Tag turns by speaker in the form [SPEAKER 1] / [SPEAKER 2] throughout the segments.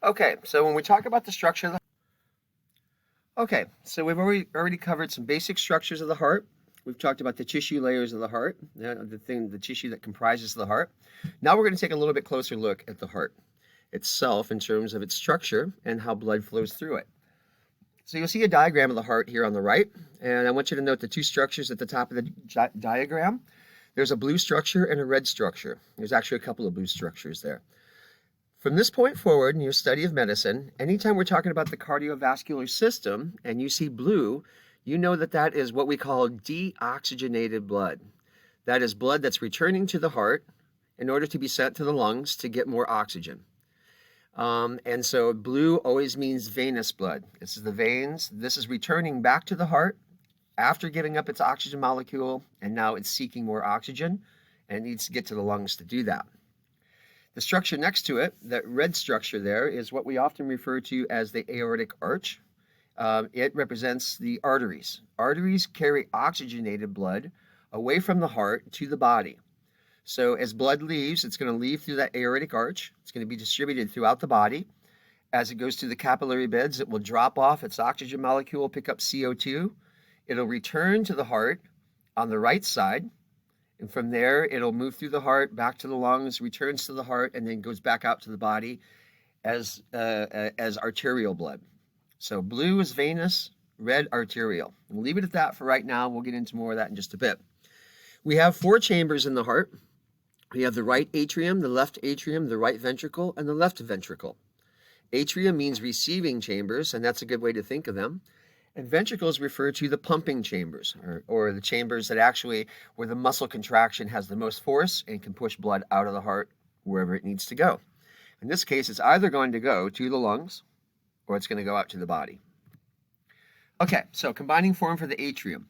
[SPEAKER 1] Okay, so when we talk about the structure of the we've already covered some basic structures of the heart. We've talked about the tissue layers of the heart, the tissue that comprises the heart. Now we're going to take a little bit closer look at the heart itself in terms of its structure and how blood flows through it. So you'll see a diagram of the heart here on the right, and I want you to note the two structures at the top of the diagram. There's a blue structure and a red structure. There's actually a couple of blue structures there. From this point forward in your study of medicine, anytime we're talking about the cardiovascular system and you see blue, you know that that is what we call deoxygenated blood. That is blood that's returning to the heart in order to be sent to the lungs to get more oxygen. And so blue always means venous blood. This is the veins. This is returning back to the heart after giving up its oxygen molecule, and now it's seeking more oxygen and it needs to get to the lungs to do that. The structure next to it, that red structure there, is what we often refer to as the aortic arch. It represents the arteries. Arteries carry oxygenated blood away from the heart to the body. So as blood leaves, it's going to leave through that aortic arch. It's going to be distributed throughout the body. As it goes through the capillary beds, it will drop off its oxygen molecule, pick up CO2. It'll return to the heart on the right side. And from there, it'll move through the heart, back to the lungs, returns to the heart, and then goes back out to the body as arterial blood. So blue is venous, red arterial. We'll leave it at that for right now. We'll get into more of that in just a bit. We have 4 chambers in the heart. We have the right atrium, the left atrium, the right ventricle, and the left ventricle. Atrium means receiving chambers, and that's a good way to think of them. And ventricles refer to the pumping chambers, or the chambers that actually, where the muscle contraction has the most force and can push blood out of the heart wherever it needs to go. In this case, it's either going to go to the lungs or it's going to go out to the body. Okay, so combining form for the atrium.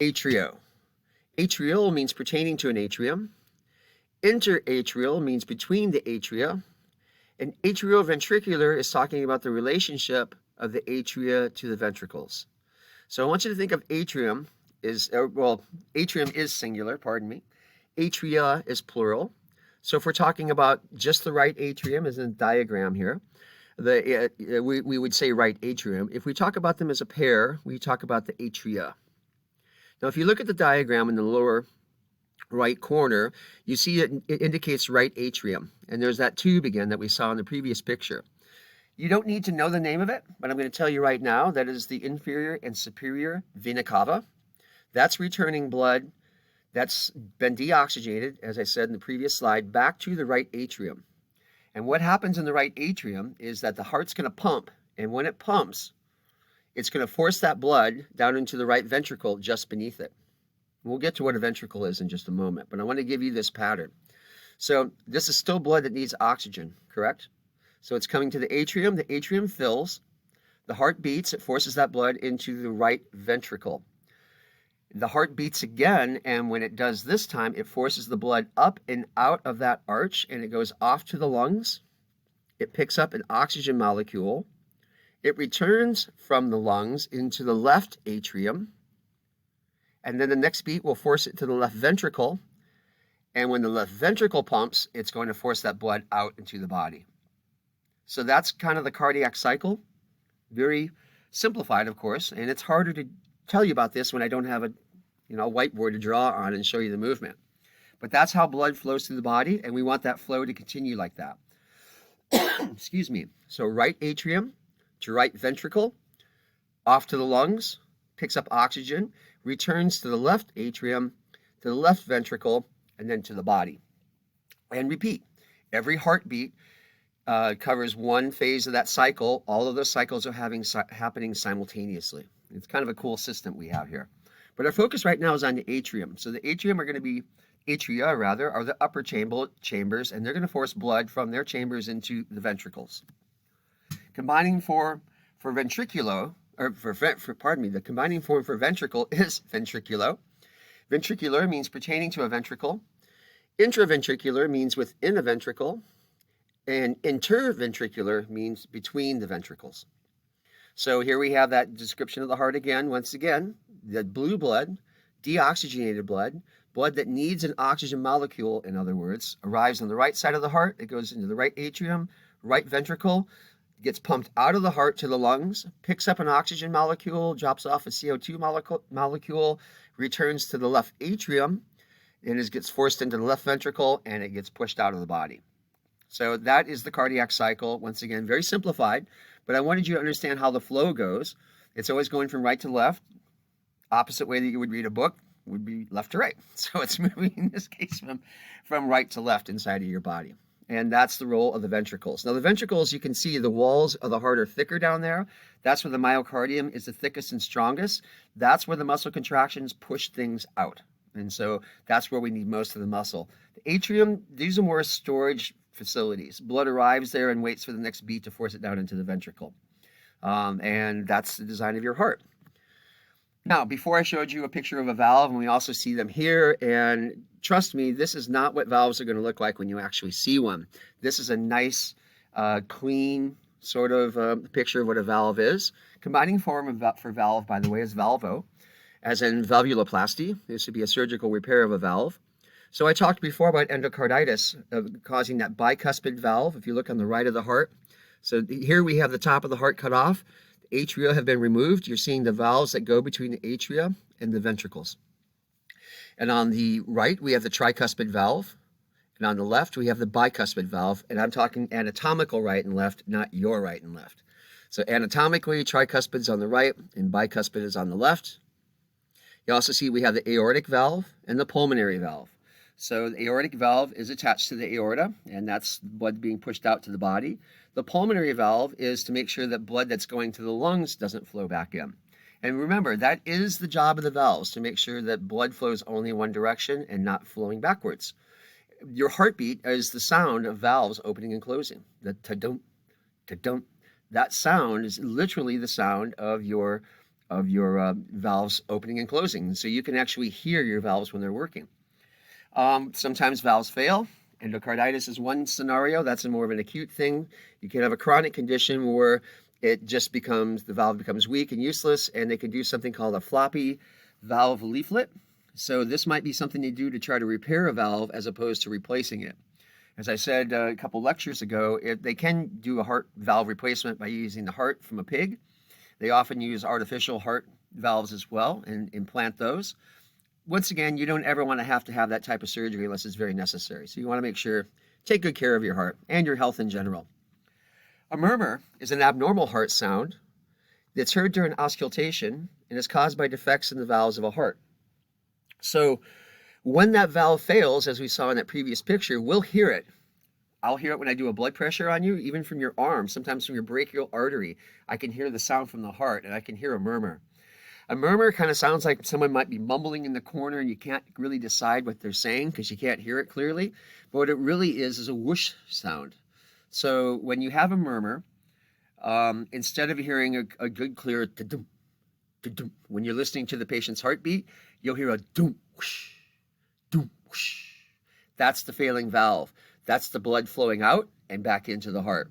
[SPEAKER 1] Atrio. Atrial means pertaining to an atrium. Interatrial means between the atria. And atrioventricular is talking about the relationship of the atria to the ventricles. So I want you to think of atrium atrium is singular, pardon me. Atria is plural. So if we're talking about just the right atrium, as in the diagram here, we would say right atrium. If we talk about them as a pair, we talk about the atria. Now if you look at the diagram in the lower right corner, you see it indicates right atrium. And there's that tube again that we saw in the previous picture. You don't need to know the name of it, but I'm going to tell you right now that is the inferior and superior vena cava. That's returning blood that's been deoxygenated, as I said in the previous slide, back to the right atrium. And what happens in the right atrium is that the heart's going to pump, and when it pumps, it's going to force that blood down into the right ventricle just beneath it. We'll get to what a ventricle is in just a moment, but I want to give you this pattern. So this is still blood that needs oxygen, correct? So it's coming to the atrium fills, the heart beats, it forces that blood into the right ventricle. The heart beats again, and when it does this time, it forces the blood up and out of that arch, and it goes off to the lungs. It picks up an oxygen molecule. It returns from the lungs into the left atrium, and then the next beat will force it to the left ventricle, and when the left ventricle pumps, it's going to force that blood out into the body. So that's kind of the cardiac cycle. Very simplified, of course, and it's harder to tell you about this when I don't have a whiteboard to draw on and show you the movement. But that's how blood flows through the body, and we want that flow to continue like that. Excuse me. So right atrium to right ventricle, off to the lungs, picks up oxygen, returns to the left atrium, to the left ventricle, and then to the body. And repeat. Every heartbeat covers one phase of that cycle. All of those cycles are happening simultaneously. It's kind of a cool system we have here. But our focus right now is on the atrium. So the atrium are going to be, atria rather, are the upper chambers, and they're going to force blood from their chambers into the ventricles. Combining for ventriculo, or the combining form for ventricle is ventriculo. Ventricular means pertaining to a ventricle. Intraventricular means within a ventricle. And interventricular means between the ventricles. So here we have that description of the heart again. Once again, the blue blood, deoxygenated blood, blood that needs an oxygen molecule, in other words, arrives on the right side of the heart. It goes into the right atrium, right ventricle. gets pumped out of the heart to the lungs, picks up an oxygen molecule, drops off a CO2 molecule, returns to the left atrium, and it gets forced into the left ventricle, and it gets pushed out of the body. So that is the cardiac cycle. Once again, very simplified, but I wanted you to understand how the flow goes. It's always going from right to left. Opposite way that you would read a book would be left to right. So it's moving, in this case, from right to left inside of your body. And that's the role of the ventricles. Now, the ventricles, you can see the walls of the heart are thicker down there. That's where the myocardium is the thickest and strongest. That's where the muscle contractions push things out. And so that's where we need most of the muscle. The atrium, these are more storage facilities. Blood arrives there and waits for the next beat to force it down into the ventricle. And that's the design of your heart. Now, before I showed you a picture of a valve, and we also see them here, and trust me, this is not what valves are going to look like when you actually see one. This is a nice, clean sort of picture of what a valve is. Combining form for valve, by the way, is valvo, as in valvuloplasty. This would be a surgical repair of a valve. So I talked before about endocarditis causing that bicuspid valve, if you look on the right of the heart. So here we have the top of the heart cut off. The atria have been removed. You're seeing the valves that go between the atria and the ventricles. And on the right, we have the tricuspid valve. And on the left, we have the bicuspid valve. And I'm talking anatomical right and left, not your right and left. So anatomically, tricuspid's on the right and bicuspid is on the left. You also see we have the aortic valve and the pulmonary valve. So the aortic valve is attached to the aorta, and that's blood being pushed out to the body. The pulmonary valve is to make sure that blood that's going to the lungs doesn't flow back in. And remember, that is the job of the valves, to make sure that blood flows only one direction and not flowing backwards. Your heartbeat is the sound of valves opening and closing. The ta-dum, ta-dum. That sound is literally the sound of your valves opening and closing. So you can actually hear your valves when they're working. Sometimes valves fail. Endocarditis is one scenario. That's more of an acute thing. You can have a chronic condition where it just becomes, the valve becomes weak and useless, and they can do something called a floppy valve leaflet. So this might be something you do to try to repair a valve as opposed to replacing it. As I said a couple lectures ago, they can do a heart valve replacement by using the heart from a pig. They often use artificial heart valves as well and implant those. Once again, you don't ever want to have that type of surgery unless it's very necessary. So you want to make sure, take good care of your heart and your health in general. A murmur is an abnormal heart sound that's heard during auscultation and is caused by defects in the valves of a heart. So when that valve fails, as we saw in that previous picture, we'll hear it. I'll hear it when I do a blood pressure on you, even from your arm, sometimes from your brachial artery. I can hear the sound from the heart, and I can hear a murmur. A murmur kind of sounds like someone might be mumbling in the corner and you can't really decide what they're saying because you can't hear it clearly. But what it really is a whoosh sound. So when you have a murmur, instead of hearing a good clear da-dum, da-dum, when you're listening to the patient's heartbeat, you'll hear a doom, whoosh, doom, whoosh. That's the failing valve. That's the blood flowing out and back into the heart.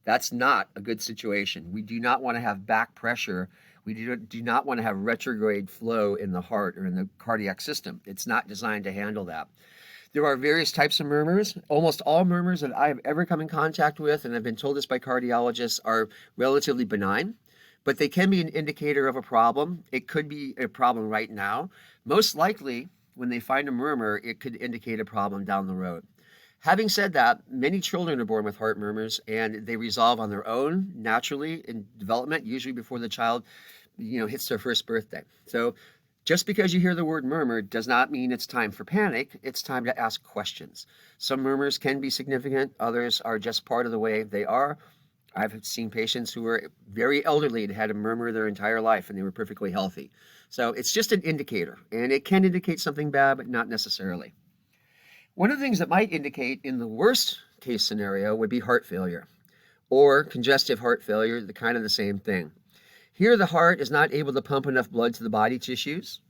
[SPEAKER 1] That's not a good situation. We do not want to have back pressure. We do not want to have retrograde flow in the heart or in the cardiac system. It's not designed to handle that. There are various types of murmurs. Almost all murmurs that I have ever come in contact with, and I've been told this by cardiologists, are relatively benign, but they can be an indicator of a problem. It could be a problem right now. Most likely, when they find a murmur, it could indicate a problem down the road. Having said that, many children are born with heart murmurs, and they resolve on their own naturally in development, usually before the child, hits their first birthday. So just because you hear the word murmur does not mean it's time for panic. It's time to ask questions. Some murmurs can be significant. Others are just part of the way they are. I've seen patients who were very elderly and had a murmur their entire life, and they were perfectly healthy. So it's just an indicator, and it can indicate something bad, but not necessarily. One of the things that might indicate in the worst case scenario would be heart failure or congestive heart failure, kind of the same thing. Here, the heart is not able to pump enough blood to the body tissues.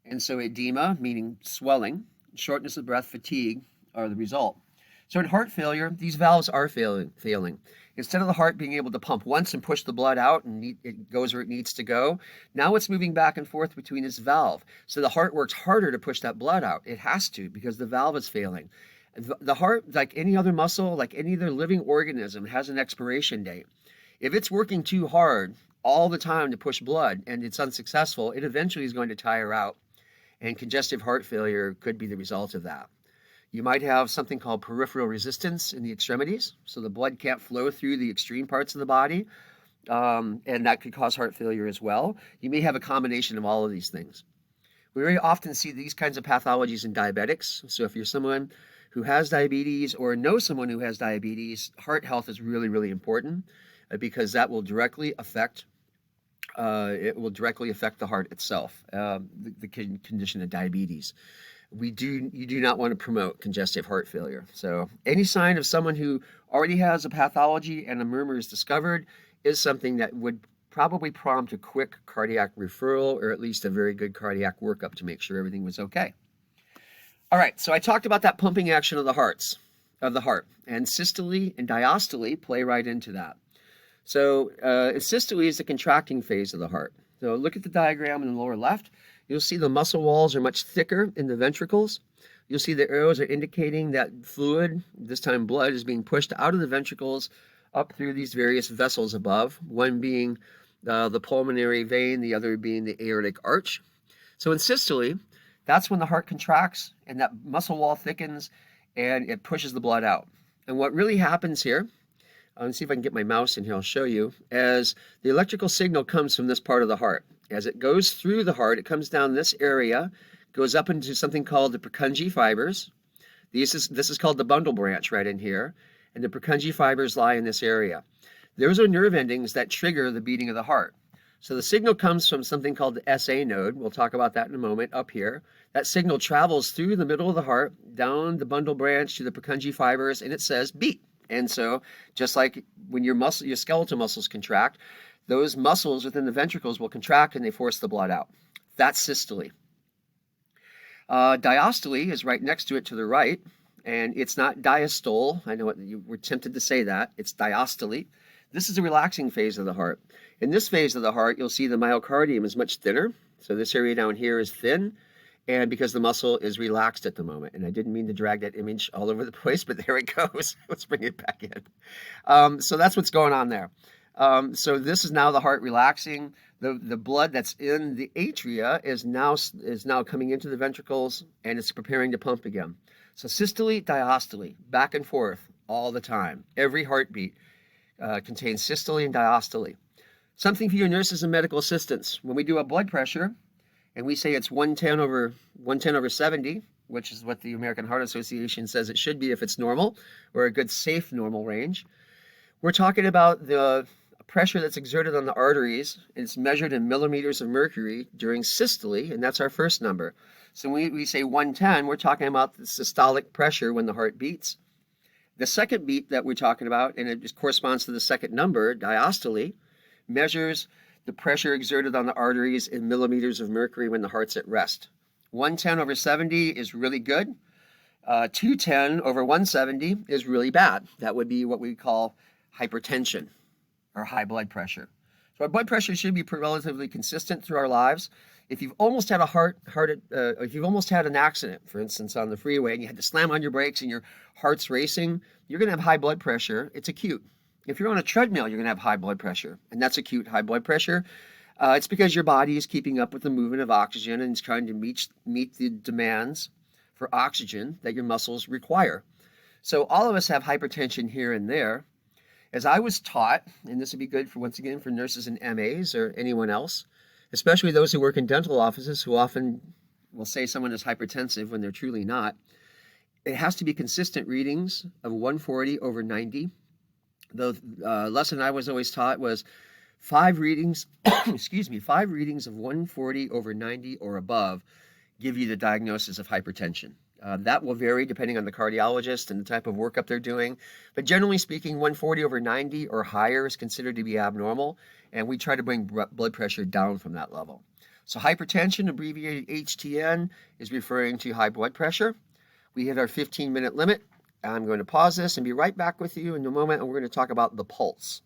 [SPEAKER 1] And so edema, meaning swelling, shortness of breath, fatigue are the result. So in heart failure, these valves are failing. Instead of the heart being able to pump once and push the blood out and it goes where it needs to go, now it's moving back and forth between this valve. So the heart works harder to push that blood out. It has to because the valve is failing. The heart, like any other muscle, like any other living organism, has an expiration date. If it's working too hard all the time to push blood and it's unsuccessful, it eventually is going to tire out, and congestive heart failure could be the result of that. You might have something called peripheral resistance in the extremities, so the blood can't flow through the extreme parts of the body, and that could cause heart failure as well. You may have a combination of all of these things. We very often see these kinds of pathologies in diabetics. So if you're someone who has diabetes or know someone who has diabetes, heart health is really, really important because that will directly affect the heart itself, the condition of diabetes. You do not want to promote congestive heart failure. So any sign of someone who already has a pathology and a murmur is discovered is something that would probably prompt a quick cardiac referral, or at least a very good cardiac workup to make sure everything was okay. All right, so I talked about that pumping action of the heart, and systole and diastole play right into that. So systole is the contracting phase of the heart. So look at the diagram in the lower left. You'll see the muscle walls are much thicker in the ventricles. You'll see the arrows are indicating that fluid, this time blood, is being pushed out of the ventricles up through these various vessels above, one being the pulmonary vein, the other being the aortic arch. So in systole, that's when the heart contracts and that muscle wall thickens and it pushes the blood out. And what really happens here, let's see if I can get my mouse in here, I'll show you, as the electrical signal comes from this part of the heart. As it goes through the heart, it comes down this area, goes up into something called the Purkinje fibers. This is called the bundle branch right in here, and the Purkinje fibers lie in this area. Those are nerve endings that trigger the beating of the heart. So the signal comes from something called the SA node. We'll talk about that in a moment up here. That signal travels through the middle of the heart, down the bundle branch to the Purkinje fibers, and it says beat. And so just like when your skeletal muscles contract, those muscles within the ventricles will contract and they force the blood out. That's systole. Diastole is right next to it to the right, and it's not diastole. I know you were tempted to say that. It's diastole. This is the relaxing phase of the heart. In this phase of the heart, you'll see the myocardium is much thinner. So this area down here is thin, and because the muscle is relaxed at the moment. And I didn't mean to drag that image all over the place, but there it goes. Let's bring it back in. So that's what's going on there. So this is now the heart relaxing. The blood that's in the atria is now coming into the ventricles, and it's preparing to pump again. So systole, diastole, back and forth all the time. Every heartbeat contains systole and diastole. Something for your nurses and medical assistants. When we do a blood pressure, and we say it's 110 over 70, which is what the American Heart Association says it should be if it's normal, or a good safe normal range, we're talking about the pressure that's exerted on the arteries. It's measured in millimeters of mercury during systole, and that's our first number. So when we say 110, we're talking about the systolic pressure when the heart beats. The second beat that we're talking about, and it just corresponds to the second number, diastole, measures the pressure exerted on the arteries in millimeters of mercury when the heart's at rest. 110 over 70 is really good. 210 over 170 is really bad. That would be what we call hypertension or high blood pressure. So our blood pressure should be relatively consistent through our lives. If you've almost had if you've almost had an accident, for instance, on the freeway, and you had to slam on your brakes and your heart's racing, you're going to have high blood pressure. It's acute. If you're on a treadmill, you're going to have high blood pressure, and that's acute high blood pressure. It's because your body is keeping up with the movement of oxygen and is trying to meet the demands for oxygen that your muscles require. So all of us have hypertension here and there. As I was taught, and this would be good for, once again, for nurses and MAs or anyone else, especially those who work in dental offices who often will say someone is hypertensive when they're truly not, it has to be consistent readings of 140 over 90. The lesson I was always taught was 5 readings, 5 readings of 140 over 90 or above give you the diagnosis of hypertension. That will vary depending on the cardiologist and the type of workup they're doing. But generally speaking, 140 over 90 or higher is considered to be abnormal, and we try to bring blood pressure down from that level. So hypertension, abbreviated HTN, is referring to high blood pressure. We hit our 15-minute limit. I'm going to pause this and be right back with you in a moment, and we're going to talk about the pulse.